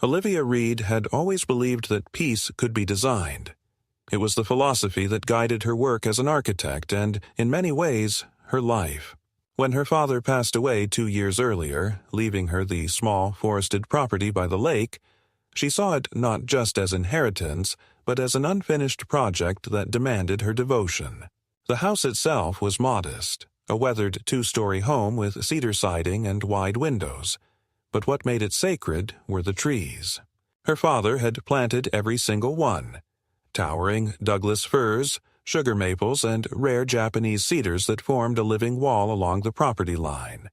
Olivia Reed had always believed that peace could be designed. It was the philosophy that guided her work as an architect and, in many ways, her life. When her father passed away 2 years earlier, leaving her the small forested property by the lake, she saw it not just as inheritance, but as an unfinished project that demanded her devotion. The house itself was modest, a weathered 2-story home with cedar siding and wide windows. But what made it sacred were the trees. Her father had planted every single one. Towering Douglas firs, sugar maples, and rare Japanese cedars that formed a living wall along the property line.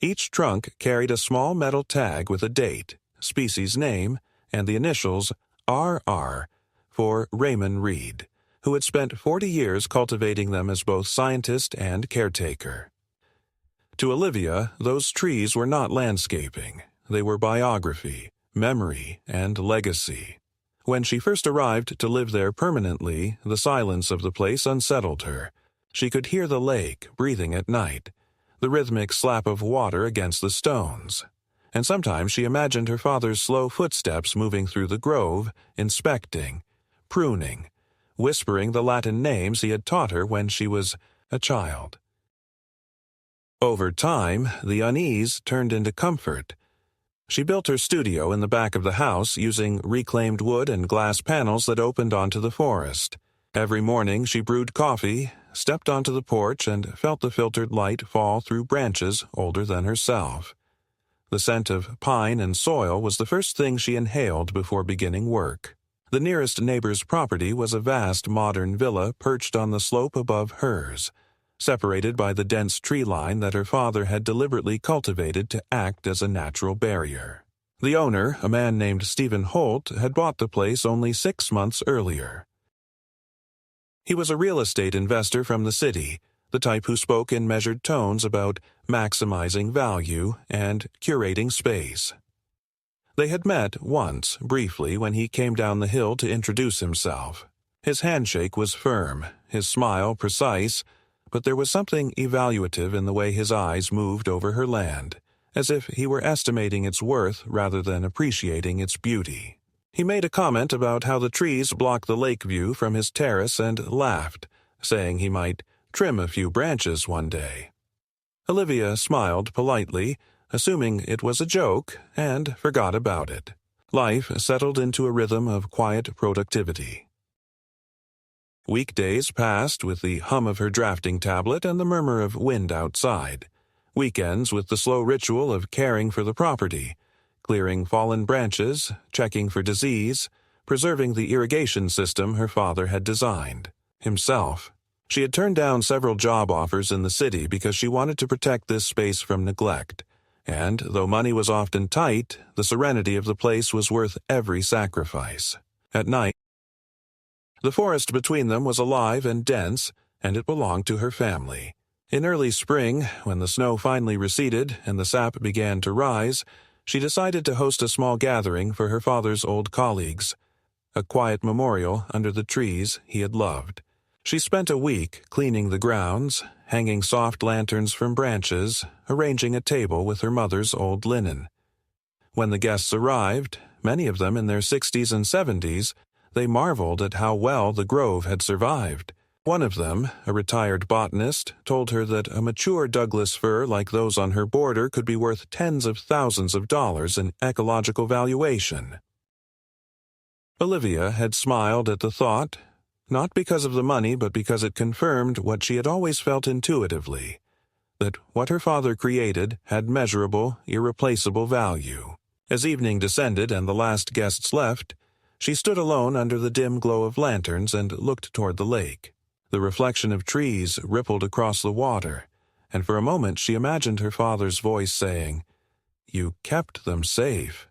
Each trunk carried a small metal tag with a date, species name, and the initials RR for Raymond Reed, who had spent 40 years cultivating them as both scientist and caretaker. To Olivia, those trees were not landscaping. They were biography, memory, and legacy. When she first arrived to live there permanently, the silence of the place unsettled her. She could hear the lake breathing at night, the rhythmic slap of water against the stones. And sometimes she imagined her father's slow footsteps moving through the grove, inspecting, pruning, whispering the Latin names he had taught her when she was a child. Over time, the unease turned into comfort. She built her studio in the back of the house using reclaimed wood and glass panels that opened onto the forest. Every morning she brewed coffee, stepped onto the porch, and felt the filtered light fall through branches older than herself. The scent of pine and soil was the first thing she inhaled before beginning work. The nearest neighbor's property was a vast modern villa perched on the slope above hers, separated by the dense tree line that her father had deliberately cultivated to act as a natural barrier. The owner, a man named Stephen Holt, had bought the place only 6 months earlier. He was a real estate investor from the city, the type who spoke in measured tones about maximizing value and curating space. They had met once, briefly, when he came down the hill to introduce himself. His handshake was firm, his smile precise, but there was something evaluative in the way his eyes moved over her land, as if he were estimating its worth rather than appreciating its beauty. He made a comment about how the trees blocked the lake view from his terrace and laughed, saying he might trim a few branches one day. Olivia smiled politely, assuming it was a joke, and forgot about it. Life settled into a rhythm of quiet productivity. Weekdays passed with the hum of her drafting tablet and the murmur of wind outside. Weekends with the slow ritual of caring for the property, clearing fallen branches, checking for disease, preserving the irrigation system her father had designed himself. She had turned down several job offers in the city because she wanted to protect this space from neglect. And, though money was often tight, the serenity of the place was worth every sacrifice. At night, the forest between them was alive and dense, and it belonged to her family. In early spring, when the snow finally receded and the sap began to rise, she decided to host a small gathering for her father's old colleagues, a quiet memorial under the trees he had loved. She spent a week cleaning the grounds, hanging soft lanterns from branches, arranging a table with her mother's old linen. When the guests arrived, many of them in their 60s and 70s, they marveled at how well the grove had survived. One of them, a retired botanist, told her that a mature Douglas fir like those on her border could be worth tens of thousands of dollars in ecological valuation. Olivia had smiled at the thought, not because of the money but because it confirmed what she had always felt intuitively, that what her father created had measurable, irreplaceable value. As evening descended and the last guests left, she stood alone under the dim glow of lanterns and looked toward the lake. The reflection of trees rippled across the water, and for a moment she imagined her father's voice saying, "You kept them safe."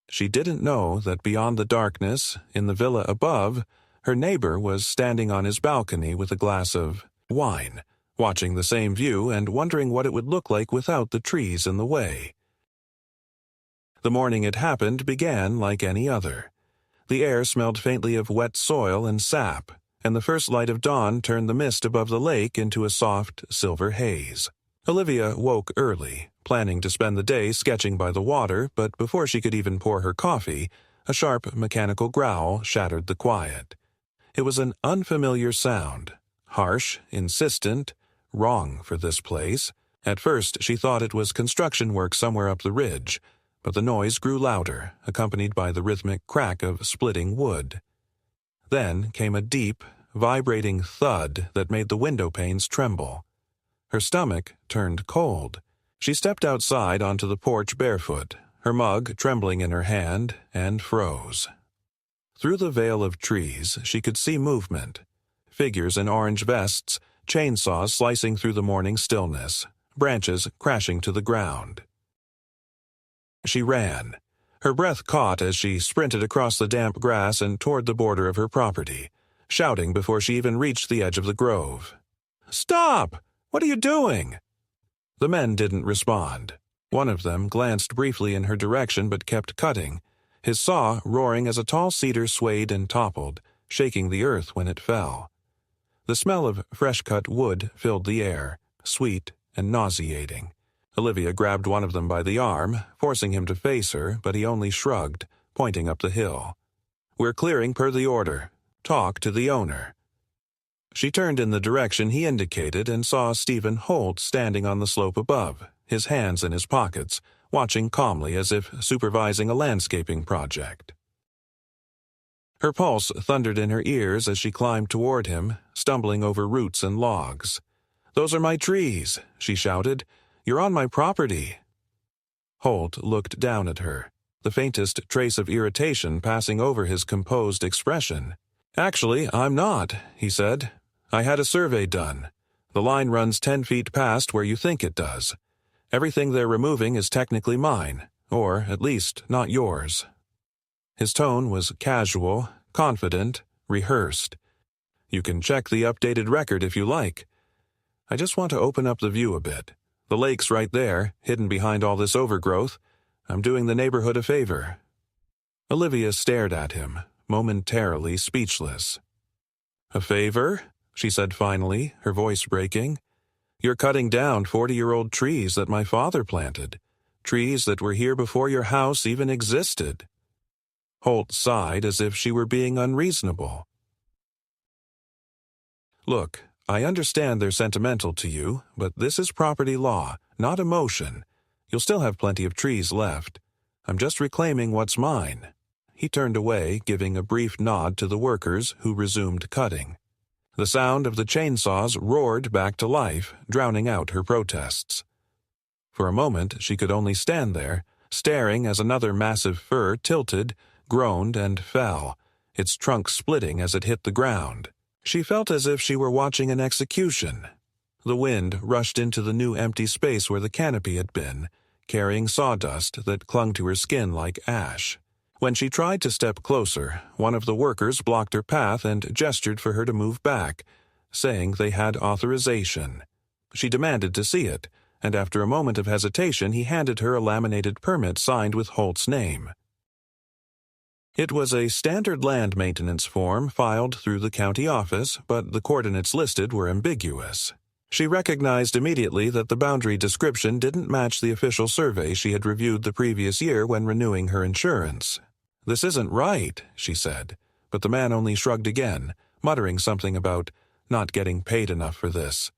She didn't know that beyond the darkness, in the villa above, her neighbor was standing on his balcony with a glass of wine, watching the same view and wondering what it would look like without the trees in the way. The morning it happened began like any other. The air smelled faintly of wet soil and sap, and the first light of dawn turned the mist above the lake into a soft silver haze. Olivia woke early, planning to spend the day sketching by the water, but before she could even pour her coffee, a sharp mechanical growl shattered the quiet. It was an unfamiliar sound, harsh, insistent, wrong for this place. At first she thought it was construction work somewhere up the ridge, but the noise grew louder, accompanied by the rhythmic crack of splitting wood. Then came a deep, vibrating thud that made the window panes tremble. Her stomach turned cold. She stepped outside onto the porch barefoot, her mug trembling in her hand, and froze. Through the veil of trees she could see movement. Figures in orange vests, chainsaws slicing through the morning stillness, branches crashing to the ground. She ran. Her breath caught as she sprinted across the damp grass and toward the border of her property, shouting before she even reached the edge of the grove. "Stop! What are you doing?" The men didn't respond. One of them glanced briefly in her direction but kept cutting, his saw roaring as a tall cedar swayed and toppled, shaking the earth when it fell. The smell of fresh-cut wood filled the air, sweet and nauseating. Olivia grabbed one of them by the arm, forcing him to face her, but he only shrugged, pointing up the hill. "We're clearing per the order. Talk to the owner." She turned in the direction he indicated and saw Stephen Holt standing on the slope above, his hands in his pockets, watching calmly as if supervising a landscaping project. Her pulse thundered in her ears as she climbed toward him, stumbling over roots and logs. "Those are my trees," she shouted. "You're on my property." Holt looked down at her, the faintest trace of irritation passing over his composed expression. "Actually, I'm not," he said. "I had a survey done. The line runs 10 feet past where you think it does. Everything they're removing is technically mine, or at least not yours." His tone was casual, confident, rehearsed. "You can check the updated record if you like. I just want to open up the view a bit. The lake's right there, hidden behind all this overgrowth. I'm doing the neighborhood a favor." Olivia stared at him, momentarily speechless. "A favor?" she said finally, her voice breaking. "You're cutting down 40-year-old trees that my father planted, trees that were here before your house even existed." Holt sighed as if she were being unreasonable. "Look, I understand they're sentimental to you, but this is property law, not emotion. You'll still have plenty of trees left. I'm just reclaiming what's mine." He turned away, giving a brief nod to the workers who resumed cutting. The sound of the chainsaws roared back to life, drowning out her protests. For a moment she could only stand there, staring as another massive fir tilted, groaned, and fell, its trunk splitting as it hit the ground. She felt as if she were watching an execution. The wind rushed into the new empty space where the canopy had been, carrying sawdust that clung to her skin like ash. When she tried to step closer, one of the workers blocked her path and gestured for her to move back, saying they had authorization. She demanded to see it, and after a moment of hesitation he handed her a laminated permit signed with Holt's name. It was a standard land maintenance form filed through the county office, but the coordinates listed were ambiguous. She recognized immediately that the boundary description didn't match the official survey she had reviewed the previous year when renewing her insurance. "This isn't right," she said, but the man only shrugged again, muttering something about not getting paid enough for this.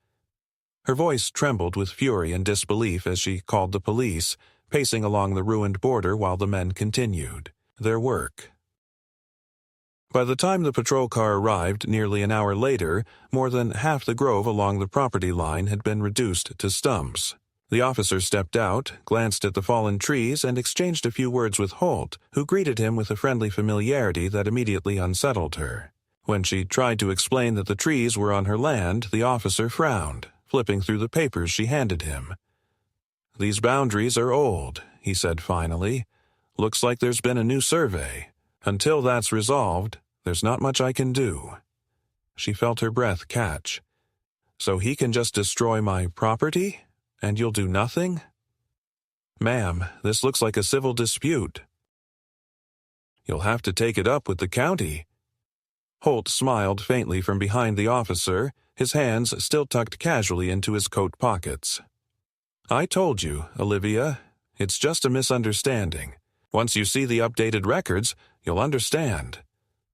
Her voice trembled with fury and disbelief as she called the police, pacing along the ruined border while the men continued their work. By the time the patrol car arrived nearly an hour later, more than half the grove along the property line had been reduced to stumps. The officer stepped out, glanced at the fallen trees, and exchanged a few words with Holt, who greeted him with a friendly familiarity that immediately unsettled her. When she tried to explain that the trees were on her land, the officer frowned, flipping through the papers she handed him. "These boundaries are old," he said finally. "Looks like there's been a new survey. Until that's resolved, there's not much I can do." She felt her breath catch. "So he can just destroy my property? And you'll do nothing?" "Ma'am, this looks like a civil dispute." "You'll have to take it up with the county." Holt smiled faintly from behind the officer, his hands still tucked casually into his coat pockets. I told you, Olivia. It's just a misunderstanding. Once you see the updated records, you'll understand.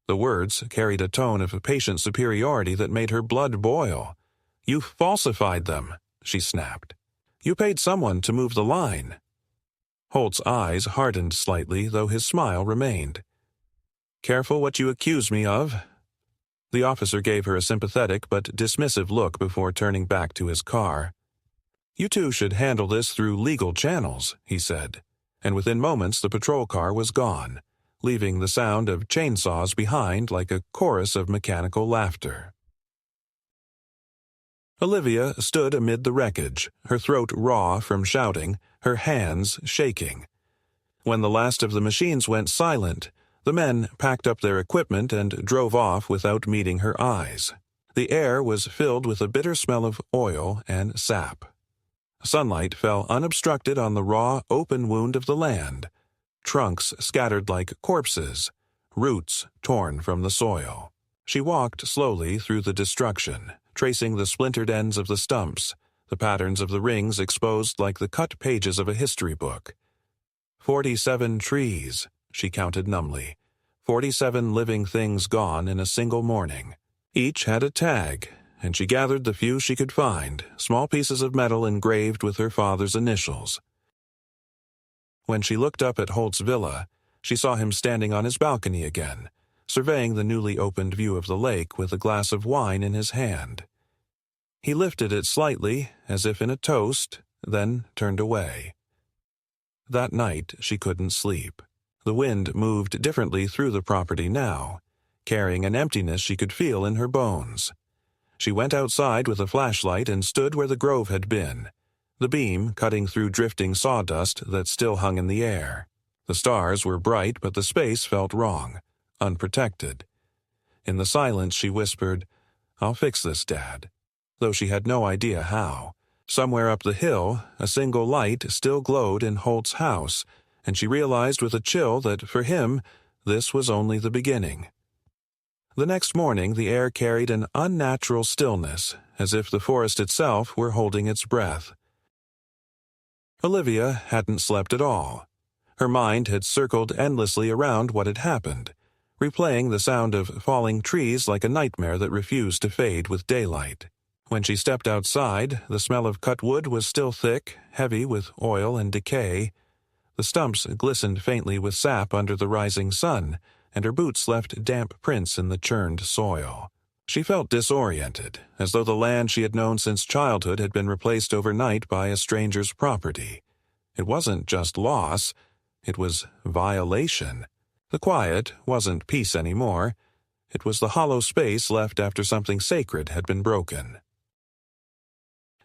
The words carried a tone of patient superiority that made her blood boil. You falsified them, she snapped. You paid someone to move the line. Holt's eyes hardened slightly, though his smile remained. Careful what you accuse me of. The officer gave her a sympathetic but dismissive look before turning back to his car. You two should handle this through legal channels, he said, and within moments the patrol car was gone, leaving the sound of chainsaws behind like a chorus of mechanical laughter. Olivia stood amid the wreckage, her throat raw from shouting, her hands shaking. When the last of the machines went silent, the men packed up their equipment and drove off without meeting her eyes. The air was filled with a bitter smell of oil and sap. Sunlight fell unobstructed on the raw, open wound of the land, trunks scattered like corpses, roots torn from the soil. She walked slowly through the destruction, tracing the splintered ends of the stumps, the patterns of the rings exposed like the cut pages of a history book. 47 trees, she counted numbly. 47 living things gone in a single morning. Each had a tag, and she gathered the few she could find, small pieces of metal engraved with her father's initials. When she looked up at Holt's villa, she saw him standing on his balcony again, surveying the newly opened view of the lake with a glass of wine in his hand. He lifted it slightly, as if in a toast, then turned away. That night she couldn't sleep. The wind moved differently through the property now, carrying an emptiness she could feel in her bones. She went outside with a flashlight and stood where the grove had been, the beam cutting through drifting sawdust that still hung in the air. The stars were bright, but the space felt wrong, unprotected. In the silence she whispered, "I'll fix this, Dad," though she had no idea how. Somewhere up the hill, a single light still glowed in Holt's house, and she realized with a chill that, for him, this was only the beginning. The next morning the air carried an unnatural stillness, as if the forest itself were holding its breath. Olivia hadn't slept at all. Her mind had circled endlessly around what had happened, replaying the sound of falling trees like a nightmare that refused to fade with daylight. When she stepped outside, the smell of cut wood was still thick, heavy with oil and decay. The stumps glistened faintly with sap under the rising sun, and her boots left damp prints in the churned soil. She felt disoriented, as though the land she had known since childhood had been replaced overnight by a stranger's property. It wasn't just loss, it was violation. The quiet wasn't peace anymore. It was the hollow space left after something sacred had been broken.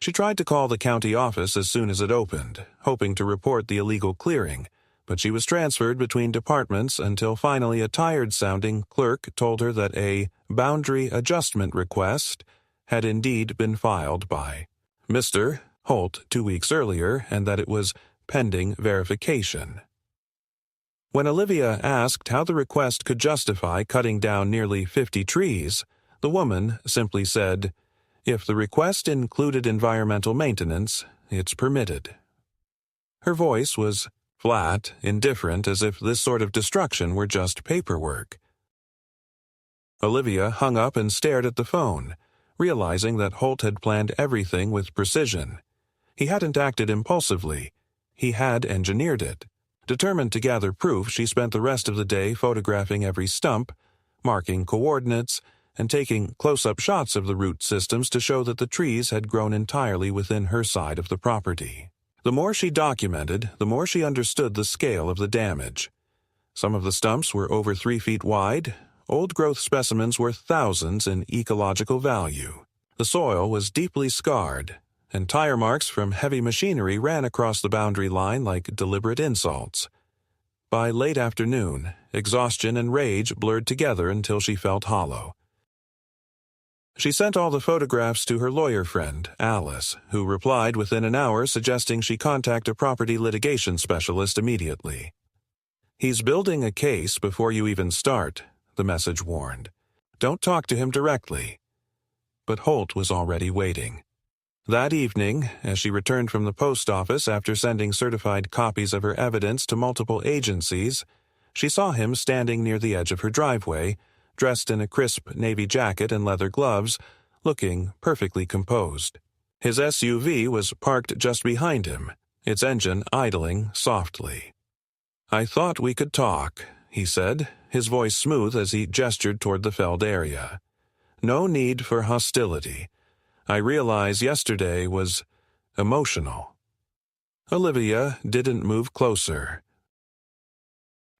She tried to call the county office as soon as it opened, hoping to report the illegal clearing, but she was transferred between departments until finally a tired-sounding clerk told her that a boundary adjustment request had indeed been filed by Mr. Holt 2 weeks earlier, and that it was pending verification. When Olivia asked how the request could justify cutting down nearly 50 trees, the woman simply said, "If the request included environmental maintenance, it's permitted." Her voice was flat, indifferent, as if this sort of destruction were just paperwork. Olivia hung up and stared at the phone, realizing that Holt had planned everything with precision. He hadn't acted impulsively. He had engineered it. Determined to gather proof, she spent the rest of the day photographing every stump, marking coordinates, and taking close-up shots of the root systems to show that the trees had grown entirely within her side of the property. The more she documented, the more she understood the scale of the damage. Some of the stumps were over 3 feet wide. Old-growth specimens were thousands in ecological value. The soil was deeply scarred, and tire marks from heavy machinery ran across the boundary line like deliberate insults. By late afternoon, exhaustion and rage blurred together until she felt hollow. She sent all the photographs to her lawyer friend, Alice, who replied within an hour suggesting she contact a property litigation specialist immediately. "He's building a case before you even start," the message warned. "Don't talk to him directly." But Holt was already waiting. That evening, as she returned from the post office after sending certified copies of her evidence to multiple agencies, she saw him standing near the edge of her driveway, dressed in a crisp navy jacket and leather gloves, looking perfectly composed. His SUV was parked just behind him, its engine idling softly. "I thought we could talk," he said, his voice smooth as he gestured toward the felled area. "No need for hostility. I realize yesterday was emotional." Olivia didn't move closer.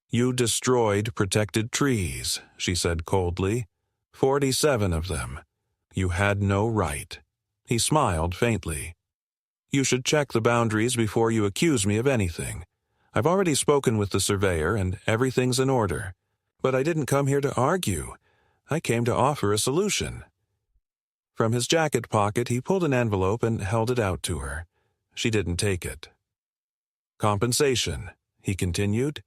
"You destroyed protected trees," she said coldly. 47 of them. You had no right." He smiled faintly. "You should check the boundaries before you accuse me of anything. I've already spoken with the surveyor and everything's in order. But I didn't come here to argue. I came to offer a solution." From his jacket pocket he pulled an envelope and held it out to her. She didn't take it. "Compensation," he continued.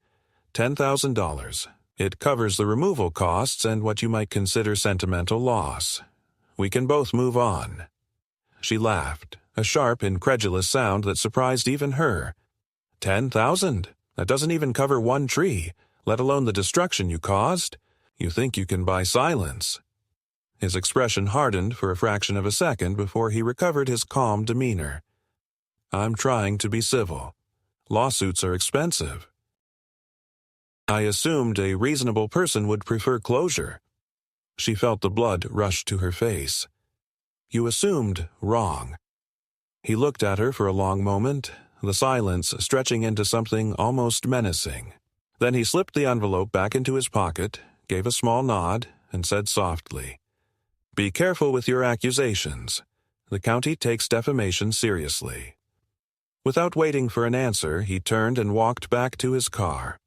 $10,000. It covers the removal costs and what you might consider sentimental loss. We can both move on." She laughed, a sharp, incredulous sound that surprised even her. 10,000? That doesn't even cover one tree, let alone the destruction you caused. You think you can buy silence." His expression hardened for a fraction of a second before he recovered his calm demeanor. "I'm trying to be civil. Lawsuits are expensive." "I assumed a reasonable person would prefer closure." She felt the blood rush to her face. "You assumed wrong." He looked at her for a long moment, the silence stretching into something almost menacing. Then he slipped the envelope back into his pocket, gave a small nod, and said softly, "Be careful with your accusations. The county takes defamation seriously." Without waiting for an answer, he turned and walked back to his car.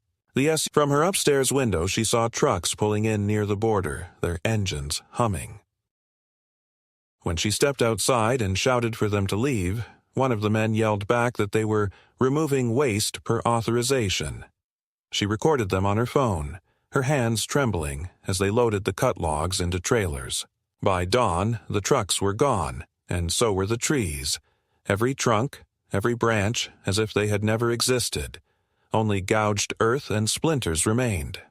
From her upstairs window she saw trucks pulling in near the border, their engines humming. When she stepped outside and shouted for them to leave, one of the men yelled back that they were removing waste per authorization. She recorded them on her phone, her hands trembling as they loaded the cut logs into trailers. By dawn, the trucks were gone, and so were the trees. Every trunk, every branch, as if they had never existed. Only gouged earth and splinters remained.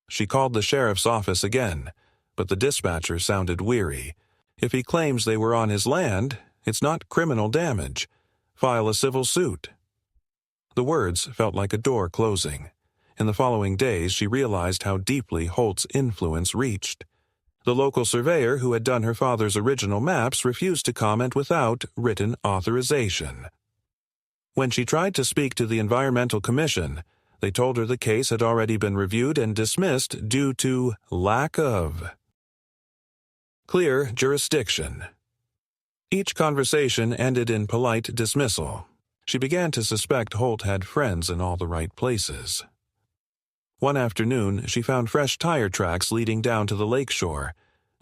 She called the sheriff's office again, but the dispatcher sounded weary. If he claims they were on his land, it's not criminal damage. File a civil suit. The words felt like a door closing. In the following days, she realized how deeply Holt's influence reached. The local surveyor who had done her father's original maps refused to comment without written authorization. When she tried to speak to the Environmental Commission, they told her the case had already been reviewed and dismissed due to lack of clear jurisdiction. Each conversation ended in polite dismissal. She began to suspect Holt had friends in all the right places. One afternoon, she found fresh tire tracks leading down to the lake shore,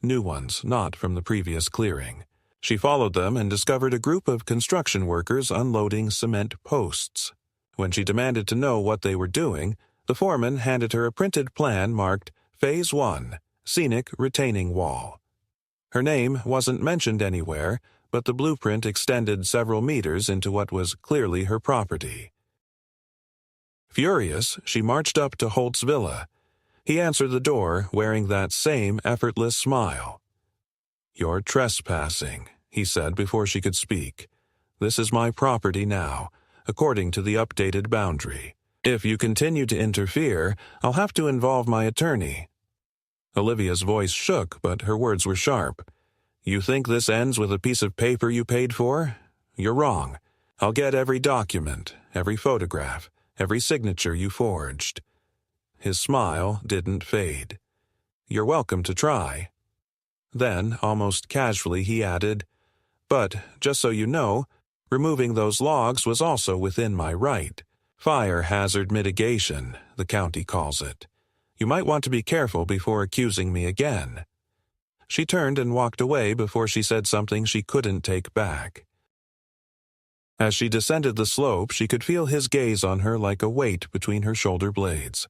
new ones not from the previous clearing. She followed them and discovered a group of construction workers unloading cement posts. When she demanded to know what they were doing, the foreman handed her a printed plan marked Phase 1, Scenic Retaining Wall. Her name wasn't mentioned anywhere, but the blueprint extended several meters into what was clearly her property. Furious, she marched up to Holt's villa. He answered the door, wearing that same effortless smile. "You're trespassing," he said before she could speak. "This is my property now, according to the updated boundary. If you continue to interfere, I'll have to involve my attorney." Olivia's voice shook, but her words were sharp. "You think this ends with a piece of paper you paid for? You're wrong. I'll get every document, every photograph, every signature you forged." His smile didn't fade. "You're welcome to try." Then, almost casually, he added, "But, just so you know, removing those logs was also within my right. Fire hazard mitigation, the county calls it. You might want to be careful before accusing me again." She turned and walked away before she said something she couldn't take back. As she descended the slope, she could feel his gaze on her like a weight between her shoulder blades.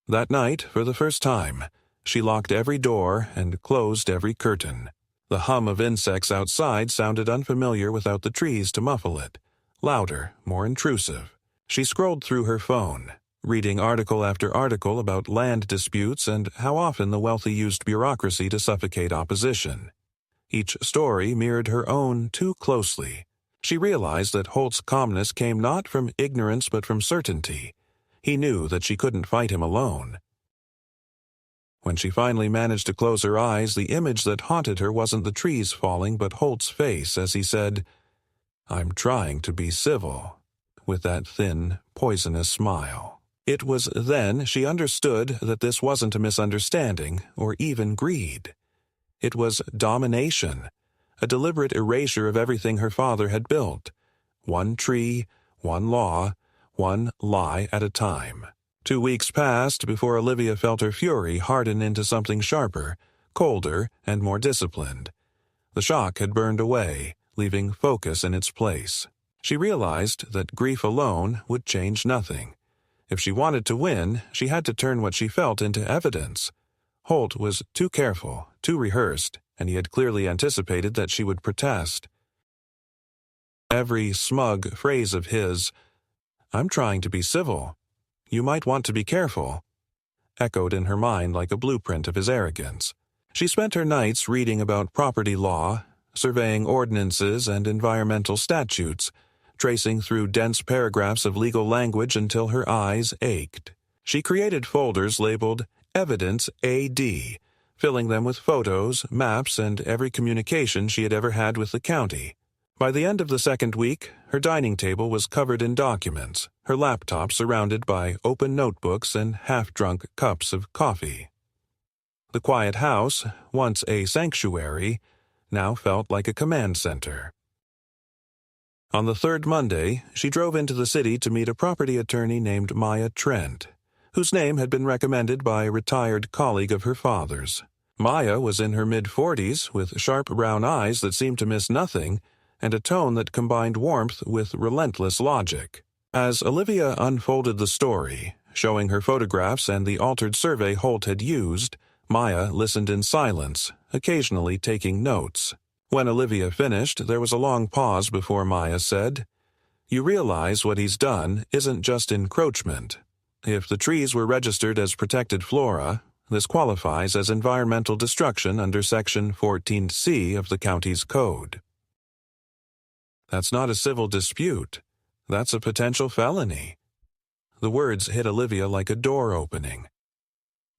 That night, for the first time, she locked every door and closed every curtain. The hum of insects outside sounded unfamiliar without the trees to muffle it. Louder, more intrusive. She scrolled through her phone, reading article after article about land disputes and how often the wealthy used bureaucracy to suffocate opposition. Each story mirrored her own too closely. She realized that Holt's calmness came not from ignorance but from certainty. He knew that she couldn't fight him alone. When she finally managed to close her eyes, the image that haunted her wasn't the trees falling but Holt's face as he said, "I'm trying to be civil," with that thin, poisonous smile. It was then she understood that this wasn't a misunderstanding or even greed. It was domination, a deliberate erasure of everything her father had built. One tree, one law, one lie at a time. 2 weeks passed before Olivia felt her fury harden into something sharper, colder, and more disciplined. The shock had burned away, leaving focus in its place. She realized that grief alone would change nothing. If she wanted to win, she had to turn what she felt into evidence. Holt was too careful, too rehearsed, and he had clearly anticipated that she would protest. Every smug phrase of his, "I'm trying to be civil. You might want to be careful," echoed in her mind like a blueprint of his arrogance. She spent her nights reading about property law, surveying ordinances and environmental statutes, tracing through dense paragraphs of legal language until her eyes ached. She created folders labeled Evidence AD, filling them with photos, maps, and every communication she had ever had with the county. By the end of the second week, her dining table was covered in documents, her laptop surrounded by open notebooks and half-drunk cups of coffee. The quiet house, once a sanctuary, now felt like a command center. On the third Monday, she drove into the city to meet a property attorney named Maya Trent, whose name had been recommended by a retired colleague of her father's. Maya was in her mid-40s, with sharp brown eyes that seemed to miss nothing, and a tone that combined warmth with relentless logic. As Olivia unfolded the story, showing her photographs and the altered survey Holt had used, Maya listened in silence, occasionally taking notes. When Olivia finished, there was a long pause before Maya said, "You realize what he's done isn't just encroachment. If the trees were registered as protected flora, this qualifies as environmental destruction under Section 14C of the county's code. That's not a civil dispute. That's a potential felony." The words hit Olivia like a door opening.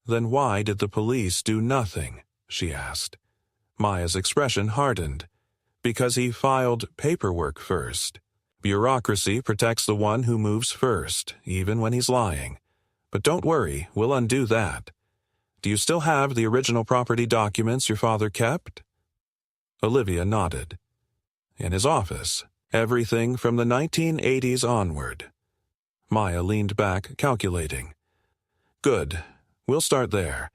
"Then why did the police do nothing?" she asked. Maya's expression hardened. "Because he filed paperwork first. Bureaucracy protects the one who moves first, even when he's lying. But don't worry, we'll undo that. Do you still have the original property documents your father kept?" Olivia nodded. "In his office. Everything from the 1980s onward." Maya leaned back, calculating. "Good. We'll start there.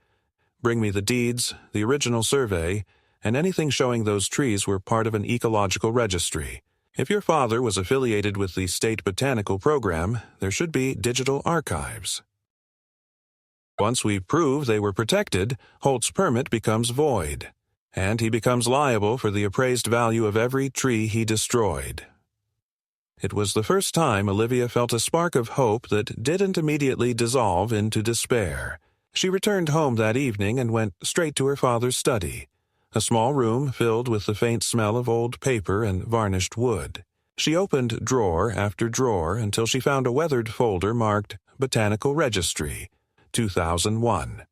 Bring me the deeds, the original survey, and anything showing those trees were part of an ecological registry. If your father was affiliated with the State Botanical Program, there should be digital archives. Once we prove they were protected, Holt's permit becomes void, and he becomes liable for the appraised value of every tree he destroyed." It was the first time Olivia felt a spark of hope that didn't immediately dissolve into despair. She returned home that evening and went straight to her father's study, a small room filled with the faint smell of old paper and varnished wood. She opened drawer after drawer until she found a weathered folder marked Botanical Registry, 2001.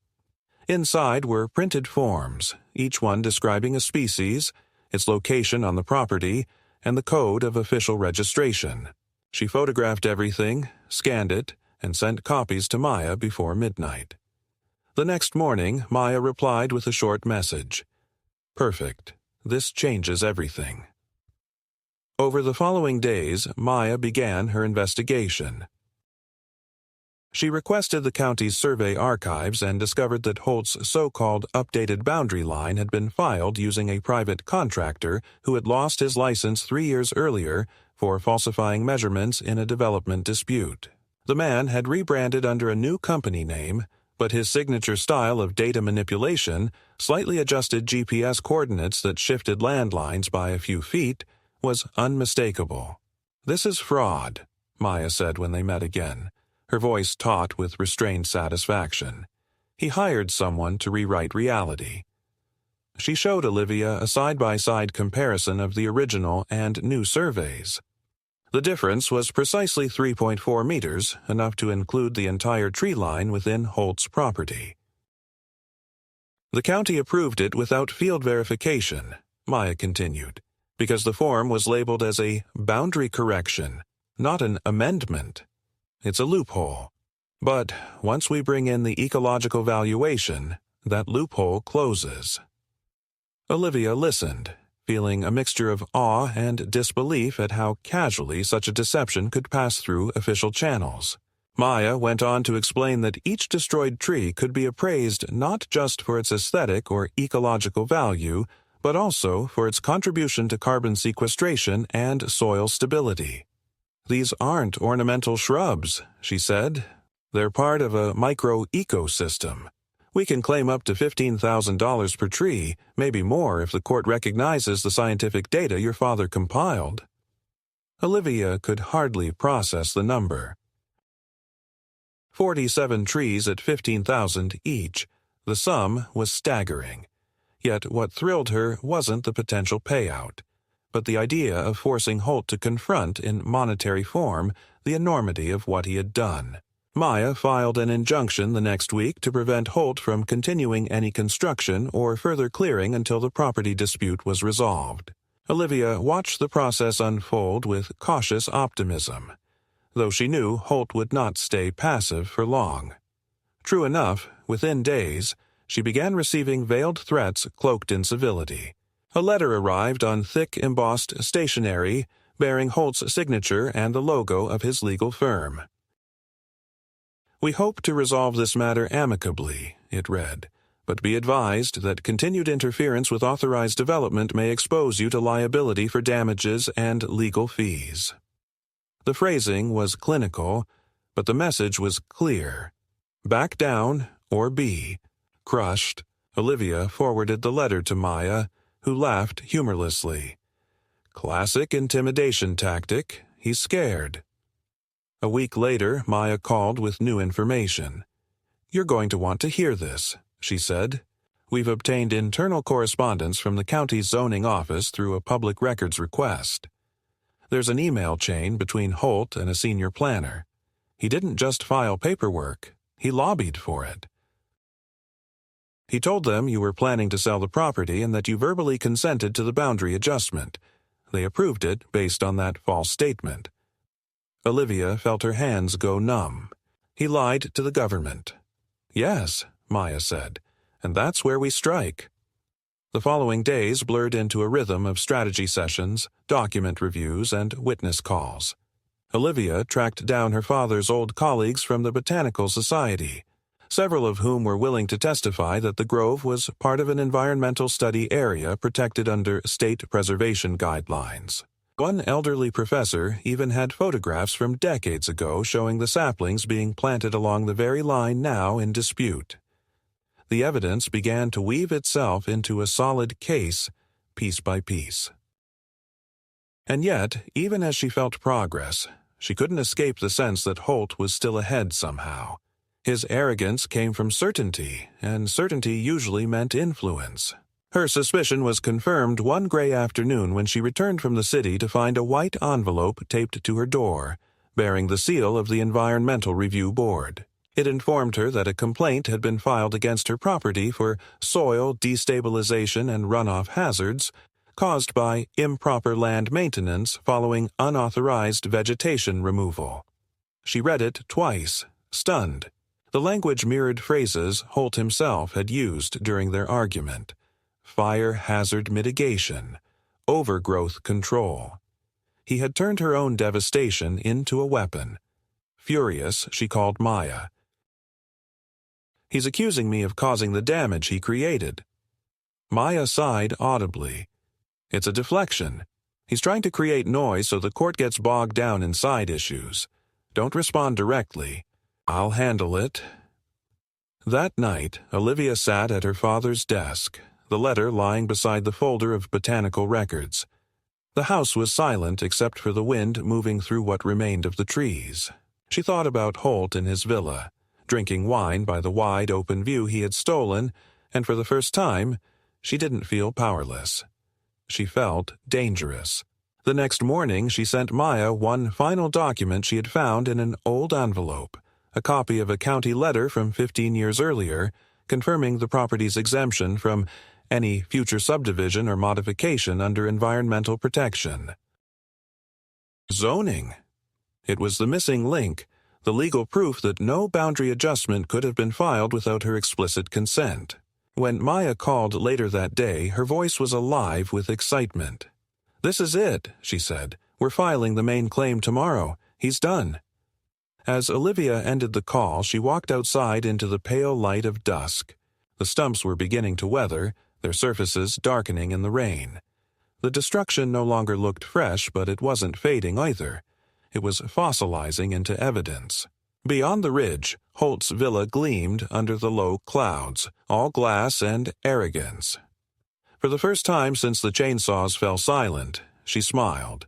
Inside were printed forms, each one describing a species, its location on the property, and the code of official registration. She photographed everything, scanned it, and sent copies to Maya before midnight. The next morning, Maya replied with a short message. "Perfect. This changes everything." Over the following days, Maya began her investigation. She requested the county's survey archives and discovered that Holt's so-called updated boundary line had been filed using a private contractor who had lost his license 3 years earlier for falsifying measurements in a development dispute. The man had rebranded under a new company name, but his signature style of data manipulation, slightly adjusted GPS coordinates that shifted landlines by a few feet, was unmistakable. "This is fraud," Maya said when they met again, her voice taut with restrained satisfaction. "He hired someone to rewrite reality." She showed Olivia a side-by-side comparison of the original and new surveys. The difference was precisely 3.4 meters, enough to include the entire tree line within Holt's property. "The county approved it without field verification," Maya continued, "because the form was labeled as a boundary correction, not an amendment. It's a loophole. But once we bring in the ecological valuation, that loophole closes." Olivia listened, feeling a mixture of awe and disbelief at how casually such a deception could pass through official channels. Maya went on to explain that each destroyed tree could be appraised not just for its aesthetic or ecological value, but also for its contribution to carbon sequestration and soil stability. "These aren't ornamental shrubs," she said. "They're part of a micro-ecosystem. We can claim up to $15,000 per tree, maybe more if the court recognizes the scientific data your father compiled." Olivia could hardly process the number. 47 trees at $15,000 each. The sum was staggering. Yet what thrilled her wasn't the potential payout, but the idea of forcing Holt to confront in monetary form the enormity of what he had done. Maya filed an injunction the next week to prevent Holt from continuing any construction or further clearing until the property dispute was resolved. Olivia watched the process unfold with cautious optimism, though she knew Holt would not stay passive for long. True enough, within days, she began receiving veiled threats cloaked in civility. A letter arrived on thick embossed stationery bearing Holt's signature and the logo of his legal firm. "We hope to resolve this matter amicably," it read, "but be advised that continued interference with authorized development may expose you to liability for damages and legal fees." The phrasing was clinical, but the message was clear. Back down or be crushed. Olivia forwarded the letter to Maya, who laughed humorlessly. "Classic intimidation tactic. He's scared." A week later, Maya called with new information. "You're going to want to hear this," she said. "We've obtained internal correspondence from the county's zoning office through a public records request. There's an email chain between Holt and a senior planner. He didn't just file paperwork, he lobbied for it. He told them you were planning to sell the property and that you verbally consented to the boundary adjustment. They approved it based on that false statement." Olivia felt her hands go numb. "He lied to the government." "Yes," Maya said, "and that's where we strike." The following days blurred into a rhythm of strategy sessions, document reviews, and witness calls. Olivia tracked down her father's old colleagues from the Botanical Society, several of whom were willing to testify that the grove was part of an environmental study area protected under state preservation guidelines. One elderly professor even had photographs from decades ago showing the saplings being planted along the very line now in dispute. The evidence began to weave itself into a solid case, piece by piece. And yet, even as she felt progress, she couldn't escape the sense that Holt was still ahead somehow. His arrogance came from certainty, and certainty usually meant influence. Her suspicion was confirmed one gray afternoon when she returned from the city to find a white envelope taped to her door, bearing the seal of the Environmental Review Board. It informed her that a complaint had been filed against her property for soil destabilization and runoff hazards caused by improper land maintenance following unauthorized vegetation removal. She read it twice, stunned. The language mirrored phrases Holt himself had used during their argument. Fire hazard mitigation, overgrowth control. He had turned her own devastation into a weapon. Furious, she called Maya. "He's accusing me of causing the damage he created." Maya sighed audibly. "It's a deflection. He's trying to create noise so the court gets bogged down in side issues. Don't respond directly. I'll handle it." That night, Olivia sat at her father's desk, the letter lying beside the folder of botanical records. The house was silent except for the wind moving through what remained of the trees. She thought about Holt in his villa, drinking wine by the wide open view he had stolen, and for the first time, she didn't feel powerless. She felt dangerous. The next morning, she sent Maya one final document she had found in an old envelope, a copy of a county letter from 15 years earlier, confirming the property's exemption from any future subdivision or modification under environmental protection. Zoning. It was the missing link, the legal proof that no boundary adjustment could have been filed without her explicit consent. When Maya called later that day, her voice was alive with excitement. "This is it," she said. "We're filing the main claim tomorrow. He's done." As Olivia ended the call, she walked outside into the pale light of dusk. The stumps were beginning to weather, their surfaces darkening in the rain. The destruction no longer looked fresh, but it wasn't fading either. It was fossilizing into evidence. Beyond the ridge, Holt's villa gleamed under the low clouds, all glass and arrogance. For the first time since the chainsaws fell silent, she smiled.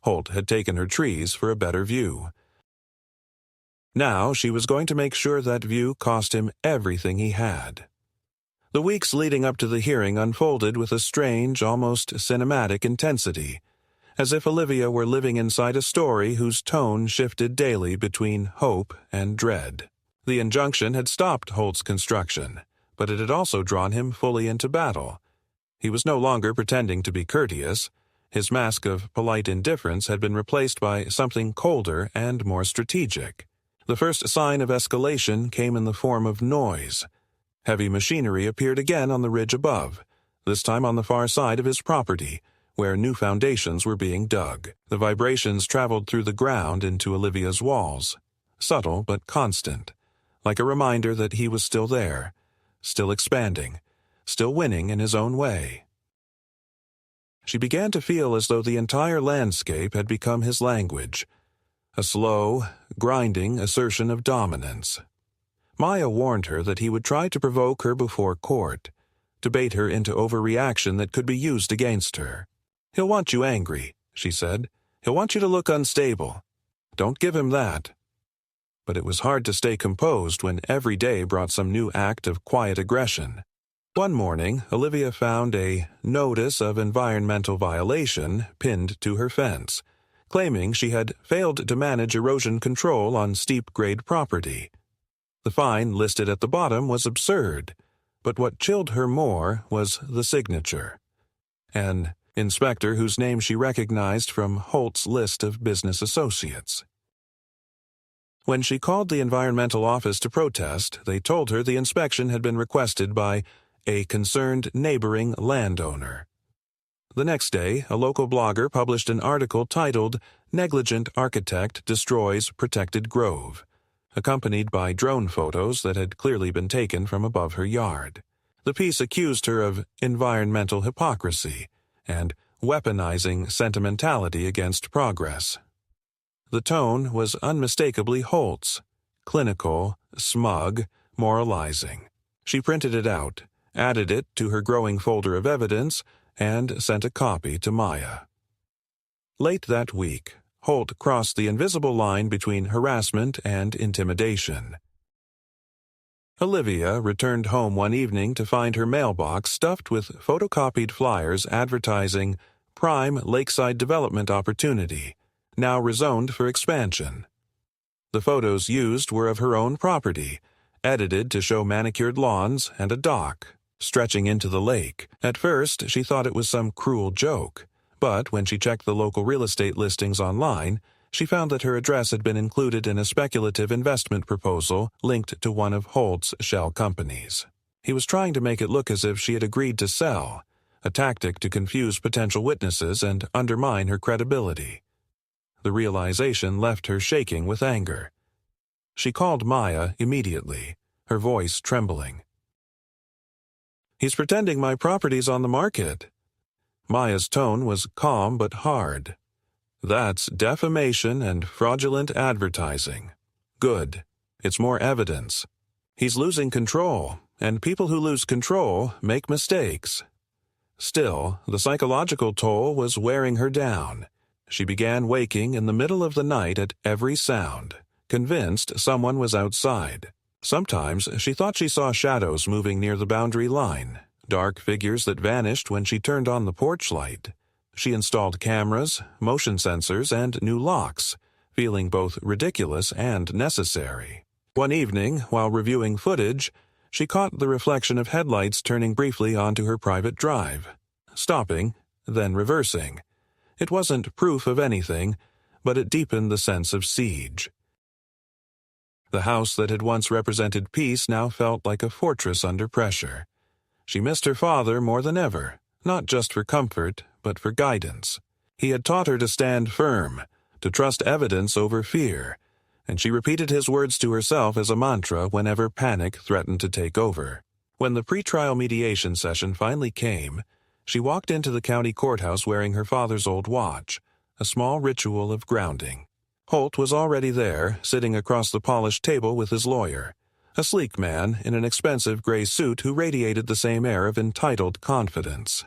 Holt had taken her trees for a better view. Now she was going to make sure that view cost him everything he had. The weeks leading up to the hearing unfolded with a strange, almost cinematic intensity, as if Olivia were living inside a story whose tone shifted daily between hope and dread. The injunction had stopped Holt's construction, but it had also drawn him fully into battle. He was no longer pretending to be courteous. His mask of polite indifference had been replaced by something colder and more strategic. The first sign of escalation came in the form of noise. Heavy machinery appeared again on the ridge above, this time on the far side of his property, where new foundations were being dug. The vibrations traveled through the ground into Olivia's walls, subtle but constant, like a reminder that he was still there, still expanding, still winning in his own way. She began to feel as though the entire landscape had become his language, a slow, grinding assertion of dominance. Maya warned her that he would try to provoke her before court, to bait her into overreaction that could be used against her. "He'll want you angry," she said. "He'll want you to look unstable. Don't give him that." But it was hard to stay composed when every day brought some new act of quiet aggression. One morning, Olivia found a notice of environmental violation pinned to her fence, claiming she had failed to manage erosion control on steep-grade property. The fine listed at the bottom was absurd, but what chilled her more was the signature. An inspector whose name she recognized from Holt's list of business associates. When she called the environmental office to protest, they told her the inspection had been requested by a concerned neighboring landowner. The next day, a local blogger published an article titled "Negligent Architect Destroys Protected Grove," accompanied by drone photos that had clearly been taken from above her yard. The piece accused her of environmental hypocrisy and weaponizing sentimentality against progress. The tone was unmistakably Holt's, clinical, smug, moralizing. She printed it out, added it to her growing folder of evidence, and sent a copy to Maya. Late that week, Holt crossed the invisible line between harassment and intimidation. Olivia returned home one evening to find her mailbox stuffed with photocopied flyers advertising prime lakeside development opportunity, now rezoned for expansion. The photos used were of her own property, edited to show manicured lawns and a dock stretching into the lake. At first, she thought it was some cruel joke, but when she checked the local real estate listings online, she found that her address had been included in a speculative investment proposal linked to one of Holt's shell companies. He was trying to make it look as if she had agreed to sell, a tactic to confuse potential witnesses and undermine her credibility. The realization left her shaking with anger. She called Maya immediately, her voice trembling. "He's pretending my property's on the market." Maya's tone was calm but hard. "That's defamation and fraudulent advertising." "Good. It's more evidence." He's losing control, and people who lose control make mistakes. Still, the psychological toll was wearing her down. She began waking in the middle of the night at every sound, convinced someone was outside. Sometimes she thought she saw shadows moving near the boundary line, dark figures that vanished when she turned on the porch light. She installed cameras, motion sensors, and new locks, feeling both ridiculous and necessary. One evening, while reviewing footage, she caught the reflection of headlights turning briefly onto her private drive, stopping, then reversing. It wasn't proof of anything, but it deepened the sense of siege. The house that had once represented peace now felt like a fortress under pressure. She missed her father more than ever, not just for comfort, but for guidance. He had taught her to stand firm, to trust evidence over fear, and she repeated his words to herself as a mantra whenever panic threatened to take over. When the pretrial mediation session finally came, she walked into the county courthouse wearing her father's old watch, a small ritual of grounding. Holt was already there, sitting across the polished table with his lawyer, a sleek man in an expensive gray suit who radiated the same air of entitled confidence.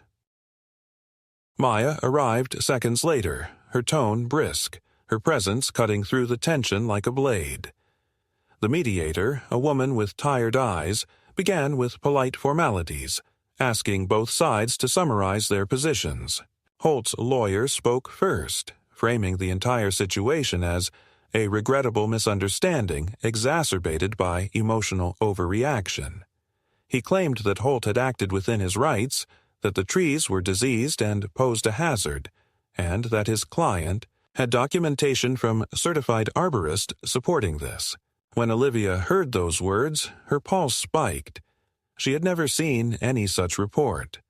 Maya arrived seconds later, her tone brisk, her presence cutting through the tension like a blade. The mediator, a woman with tired eyes, began with polite formalities, asking both sides to summarize their positions. Holt's lawyer spoke first, framing the entire situation as a regrettable misunderstanding exacerbated by emotional overreaction. He claimed that Holt had acted within his rights, that the trees were diseased and posed a hazard, and that his client had documentation from certified arborists supporting this. When Olivia heard those words, her pulse spiked. She had never seen any such report.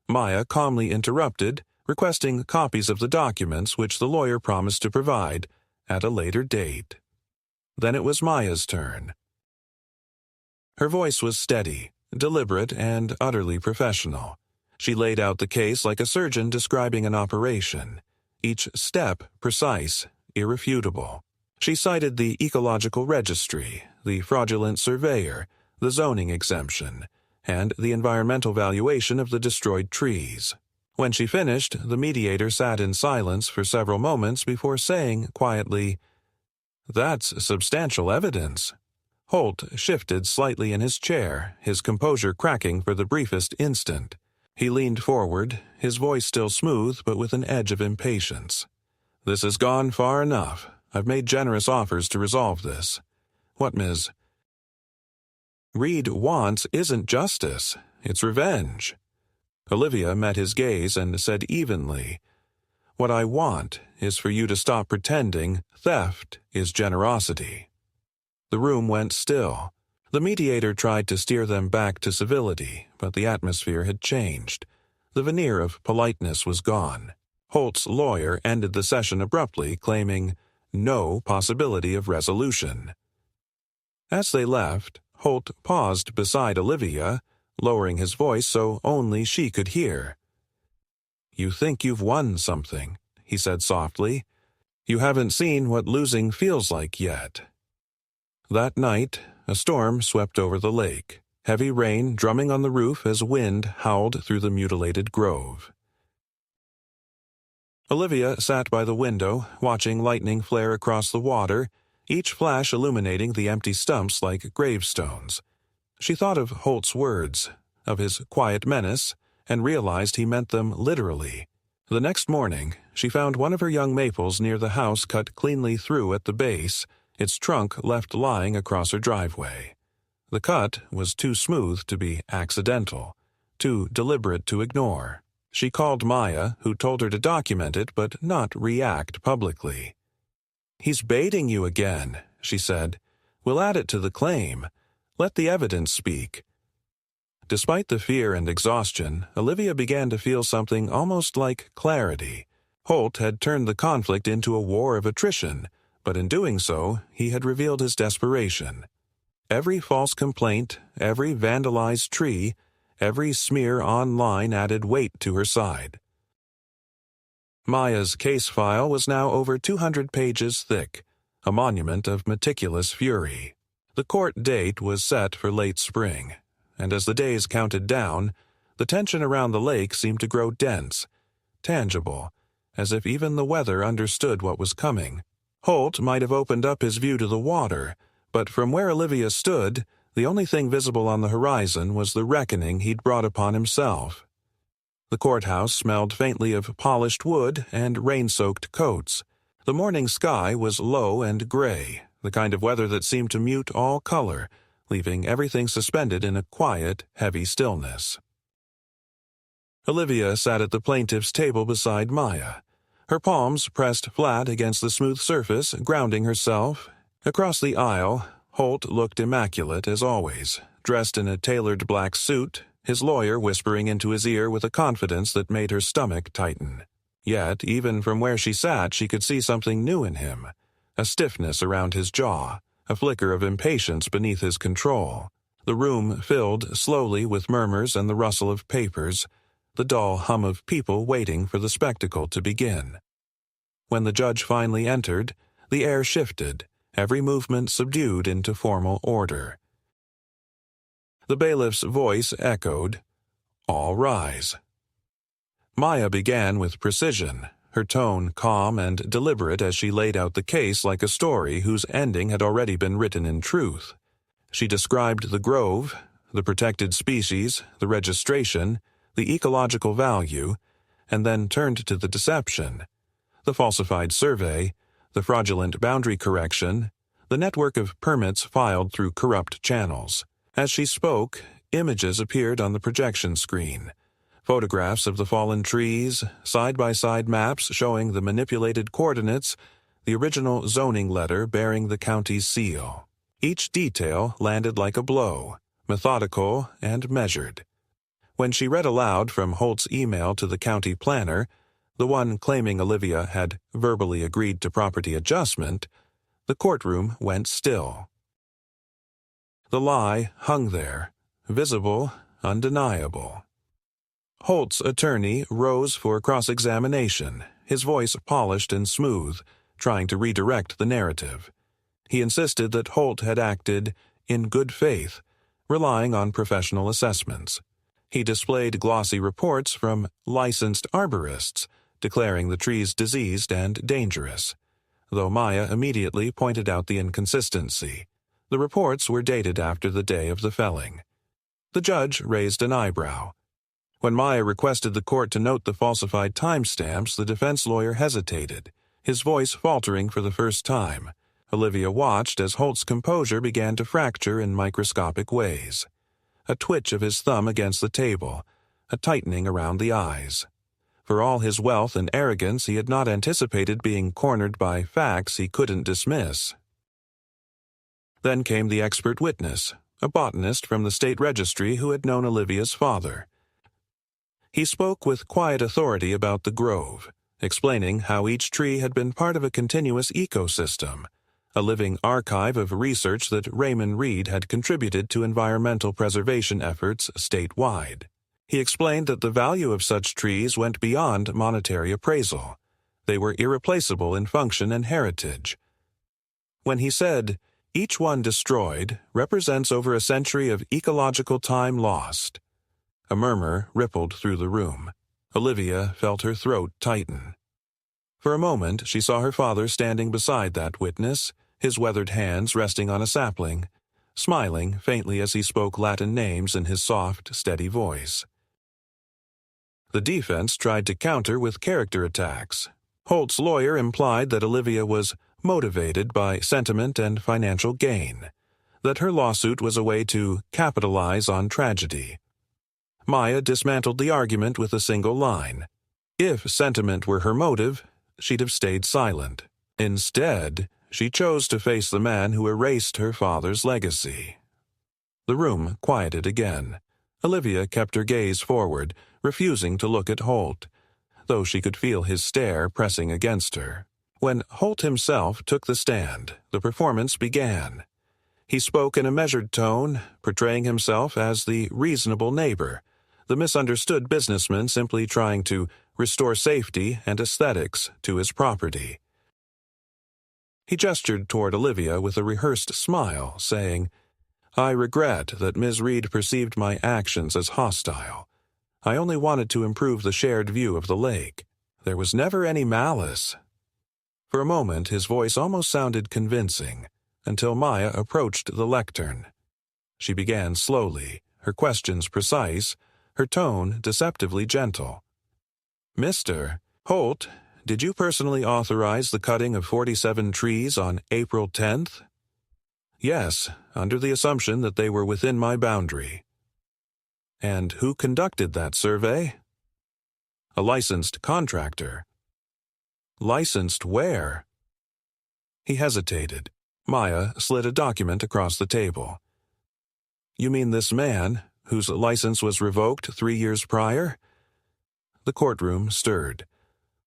Maya calmly interrupted, requesting copies of the documents which the lawyer promised to provide at a later date. Then it was Maya's turn. Her voice was steady, deliberate, and utterly professional. She laid out the case like a surgeon describing an operation, each step precise, irrefutable. She cited the Ecological Registry, the fraudulent surveyor, the zoning exemption, and the environmental valuation of the destroyed trees. When she finished, the mediator sat in silence for several moments before saying quietly, "That's substantial evidence." Holt shifted slightly in his chair, his composure cracking for the briefest instant. He leaned forward, his voice still smooth but with an edge of impatience. "This has gone far enough. I've made generous offers to resolve this. What Ms. Reed wants isn't justice, it's revenge." Olivia met his gaze and said evenly, "What I want is for you to stop pretending theft is generosity." The room went still. The mediator tried to steer them back to civility, but the atmosphere had changed. The veneer of politeness was gone. Holt's lawyer ended the session abruptly, claiming no possibility of resolution. As they left, Holt paused beside Olivia, lowering his voice so only she could hear. "You think you've won something," he said softly. "You haven't seen what losing feels like yet." That night, a storm swept over the lake, heavy rain drumming on the roof as wind howled through the mutilated grove. Olivia sat by the window, watching lightning flare across the water, each flash illuminating the empty stumps like gravestones. She thought of Holt's words, of his quiet menace, and realized he meant them literally. The next morning, she found one of her young maples near the house cut cleanly through at the base, its trunk left lying across her driveway. The cut was too smooth to be accidental, too deliberate to ignore. She called Maya, who told her to document it but not react publicly. "He's baiting you again," she said. "We'll add it to the claim. Let the evidence speak." Despite the fear and exhaustion, Olivia began to feel something almost like clarity. Holt had turned the conflict into a war of attrition, but in doing so, he had revealed his desperation. Every false complaint, every vandalized tree, every smear online added weight to her side. Maya's case file was now over 200 pages thick, a monument of meticulous fury. The court date was set for late spring, and as the days counted down, the tension around the lake seemed to grow dense, tangible, as if even the weather understood what was coming. Holt might have opened up his view to the water, but from where Olivia stood, the only thing visible on the horizon was the reckoning he'd brought upon himself. The courthouse smelled faintly of polished wood and rain-soaked coats. The morning sky was low and gray, the kind of weather that seemed to mute all color, leaving everything suspended in a quiet, heavy stillness. Olivia sat at the plaintiff's table beside Maya, her palms pressed flat against the smooth surface, grounding herself. Across the aisle, Holt looked immaculate as always, dressed in a tailored black suit, his lawyer whispering into his ear with a confidence that made her stomach tighten. Yet, even from where she sat, she could see something new in him, a stiffness around his jaw, a flicker of impatience beneath his control. The room filled slowly with murmurs and the rustle of papers, the dull hum of people waiting for the spectacle to begin. When the judge finally entered, the air shifted, every movement subdued into formal order. The bailiff's voice echoed, "All rise." Maya began with precision, her tone calm and deliberate as she laid out the case like a story whose ending had already been written in truth. She described the grove, the protected species, the registration, the ecological value, and then turned to the deception, the falsified survey, the fraudulent boundary correction, the network of permits filed through corrupt channels. As she spoke, images appeared on the projection screen. Photographs of the fallen trees, side-by-side maps showing the manipulated coordinates, the original zoning letter bearing the county's seal. Each detail landed like a blow, methodical and measured. When she read aloud from Holt's email to the county planner, the one claiming Olivia had verbally agreed to property adjustment, the courtroom went still. The lie hung there, visible, undeniable. Holt's attorney rose for cross-examination, his voice polished and smooth, trying to redirect the narrative. He insisted that Holt had acted in good faith, relying on professional assessments. He displayed glossy reports from licensed arborists, declaring the trees diseased and dangerous, though Maya immediately pointed out the inconsistency. The reports were dated after the day of the felling. The judge raised an eyebrow. When Maya requested the court to note the falsified timestamps, the defense lawyer hesitated, his voice faltering for the first time. Olivia watched as Holt's composure began to fracture in microscopic ways. A twitch of his thumb against the table, a tightening around the eyes. For all his wealth and arrogance, he had not anticipated being cornered by facts he couldn't dismiss. Then came the expert witness, a botanist from the state registry who had known Olivia's father. He spoke with quiet authority about the grove, explaining how each tree had been part of a continuous ecosystem, a living archive of research that Raymond Reed had contributed to environmental preservation efforts statewide. He explained that the value of such trees went beyond monetary appraisal. They were irreplaceable in function and heritage. When he said, "Each one destroyed represents over a century of ecological time lost," a murmur rippled through the room. Olivia felt her throat tighten. For a moment, she saw her father standing beside that witness, his weathered hands resting on a sapling, smiling faintly as he spoke Latin names in his soft, steady voice. The defense tried to counter with character attacks. Holt's lawyer implied that Olivia was motivated by sentiment and financial gain, that her lawsuit was a way to capitalize on tragedy. Maya dismantled the argument with a single line. If sentiment were her motive, she'd have stayed silent. Instead, she chose to face the man who erased her father's legacy. The room quieted again. Olivia kept her gaze forward, refusing to look at Holt, though she could feel his stare pressing against her. When Holt himself took the stand, the performance began. He spoke in a measured tone, portraying himself as the reasonable neighbor, the misunderstood businessman simply trying to restore safety and aesthetics to his property. He gestured toward Olivia with a rehearsed smile, saying, "I regret that Ms. Reed perceived my actions as hostile. I only wanted to improve the shared view of the lake. There was never any malice." For a moment his voice almost sounded convincing, until Maya approached the lectern. She began slowly, her questions precise, her tone deceptively gentle. "Mr. Holt, did you personally authorize the cutting of 47 trees on April 10th? "Yes, under the assumption that they were within my boundary." "And who conducted that survey?" "A licensed contractor." "Licensed where?" He hesitated. Maya slid a document across the table. "You mean this man, whose license was revoked 3 years prior?" The courtroom stirred.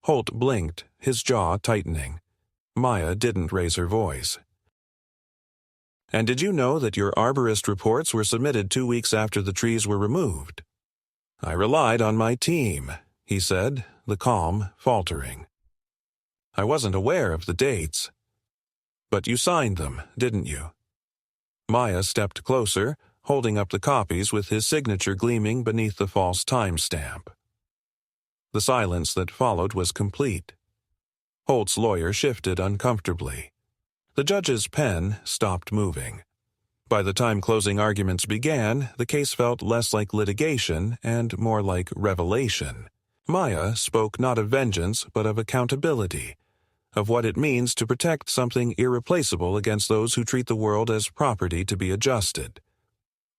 Holt blinked, his jaw tightening. Maya didn't raise her voice. "And did you know that your arborist reports were submitted 2 weeks after the trees were removed?" "I relied on my team," he said, the calm faltering. "I wasn't aware of the dates." "But you signed them, didn't you?" Maya stepped closer, holding up the copies with his signature gleaming beneath the false timestamp. The silence that followed was complete. Holt's lawyer shifted uncomfortably. The judge's pen stopped moving. By the time closing arguments began, the case felt less like litigation and more like revelation. Maya spoke not of vengeance but of accountability, of what it means to protect something irreplaceable against those who treat the world as property to be adjusted.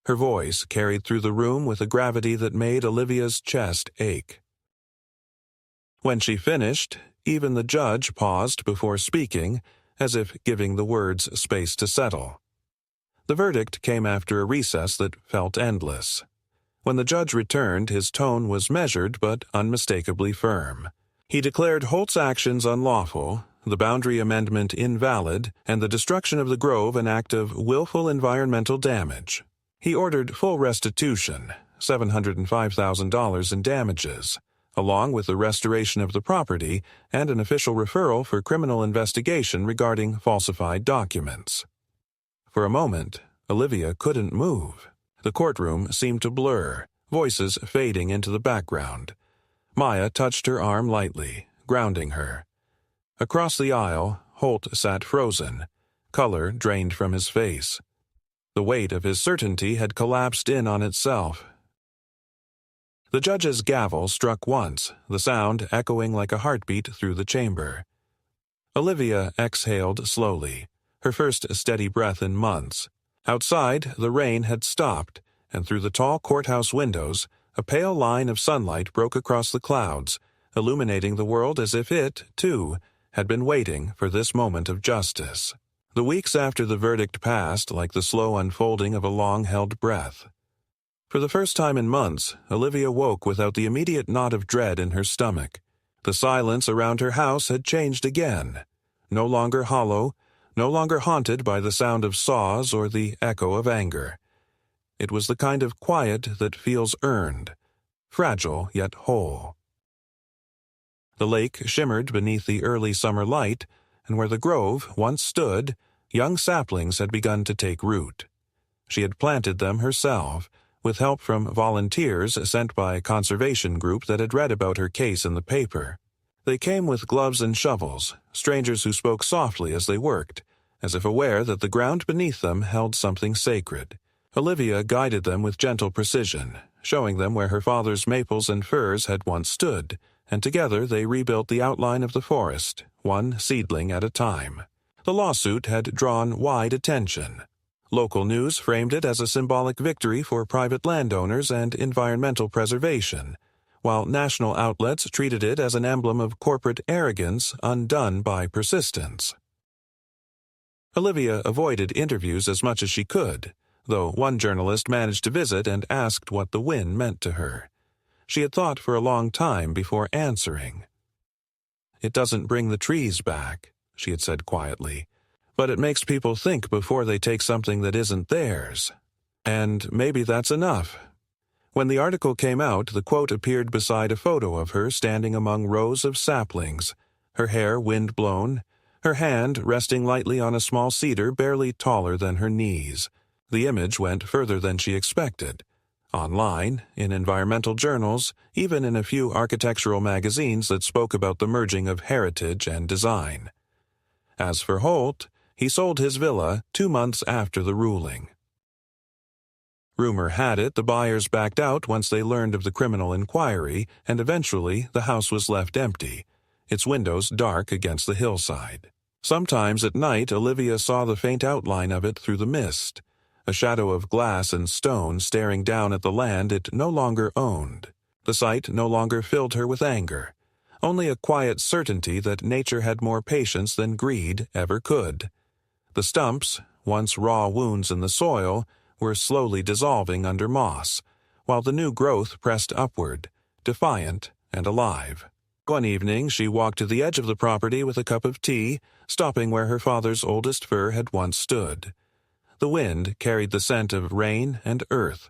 Her voice carried through the room with a gravity that made Olivia's chest ache. When she finished, even the judge paused before speaking, as if giving the words space to settle. The verdict came after a recess that felt endless. When the judge returned, his tone was measured but unmistakably firm. He declared Holt's actions unlawful, the boundary amendment invalid, and the destruction of the grove an act of willful environmental damage. He ordered full restitution, $705,000 in damages, along with the restoration of the property and an official referral for criminal investigation regarding falsified documents. For a moment, Olivia couldn't move. The courtroom seemed to blur, voices fading into the background. Maya touched her arm lightly, grounding her. Across the aisle, Holt sat frozen, color drained from his face. The weight of his certainty had collapsed in on itself. The judge's gavel struck once, the sound echoing like a heartbeat through the chamber. Olivia exhaled slowly, her first steady breath in months. Outside, the rain had stopped, and through the tall courthouse windows, a pale line of sunlight broke across the clouds, illuminating the world as if it, too, had been waiting for this moment of justice. The weeks after the verdict passed like the slow unfolding of a long-held breath. For the first time in months, Olivia woke without the immediate knot of dread in her stomach. The silence around her house had changed again. No longer hollow, no longer haunted by the sound of saws or the echo of anger. It was the kind of quiet that feels earned, fragile yet whole. The lake shimmered beneath the early summer light, and where the grove once stood, young saplings had begun to take root. She had planted them herself, with help from volunteers sent by a conservation group that had read about her case in the paper. They came with gloves and shovels, strangers who spoke softly as they worked, as if aware that the ground beneath them held something sacred. Olivia guided them with gentle precision, showing them where her father's maples and firs had once stood, and together they rebuilt the outline of the forest, one seedling at a time. The lawsuit had drawn wide attention. Local news framed it as a symbolic victory for private landowners and environmental preservation, while national outlets treated it as an emblem of corporate arrogance undone by persistence. Olivia avoided interviews as much as she could, though one journalist managed to visit and asked what the win meant to her. She had thought for a long time before answering. "It doesn't bring the trees back," she had said quietly, "but it makes people think before they take something that isn't theirs. And maybe that's enough." When the article came out, the quote appeared beside a photo of her standing among rows of saplings, her hair wind-blown, her hand resting lightly on a small cedar barely taller than her knees. The image went further than she expected. Online, in environmental journals, even in a few architectural magazines that spoke about the merging of heritage and design. As for Holt, he sold his villa 2 months after the ruling. Rumor had it the buyers backed out once they learned of the criminal inquiry, and eventually the house was left empty, its windows dark against the hillside. Sometimes at night Olivia saw the faint outline of it through the mist, a shadow of glass and stone staring down at the land it no longer owned. The sight no longer filled her with anger, only a quiet certainty that nature had more patience than greed ever could. The stumps, once raw wounds in the soil, were slowly dissolving under moss, while the new growth pressed upward, defiant and alive. One evening she walked to the edge of the property with a cup of tea, stopping where her father's oldest fir had once stood. The wind carried the scent of rain and earth,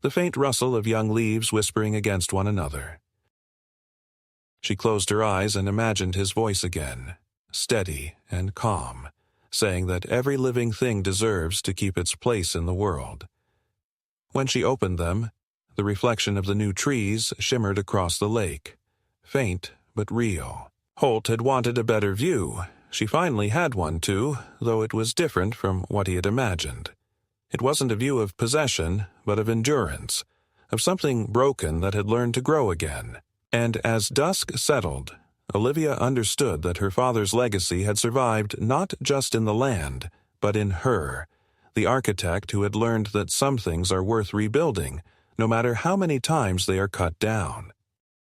the faint rustle of young leaves whispering against one another. She closed her eyes and imagined his voice again, steady and calm, saying that every living thing deserves to keep its place in the world. When she opened them, the reflection of the new trees shimmered across the lake, faint but real. Holt had wanted a better view. She finally had one too, though it was different from what he had imagined. It wasn't a view of possession, but of endurance, of something broken that had learned to grow again. And as dusk settled, Olivia understood that her father's legacy had survived not just in the land, but in her, the architect who had learned that some things are worth rebuilding, no matter how many times they are cut down.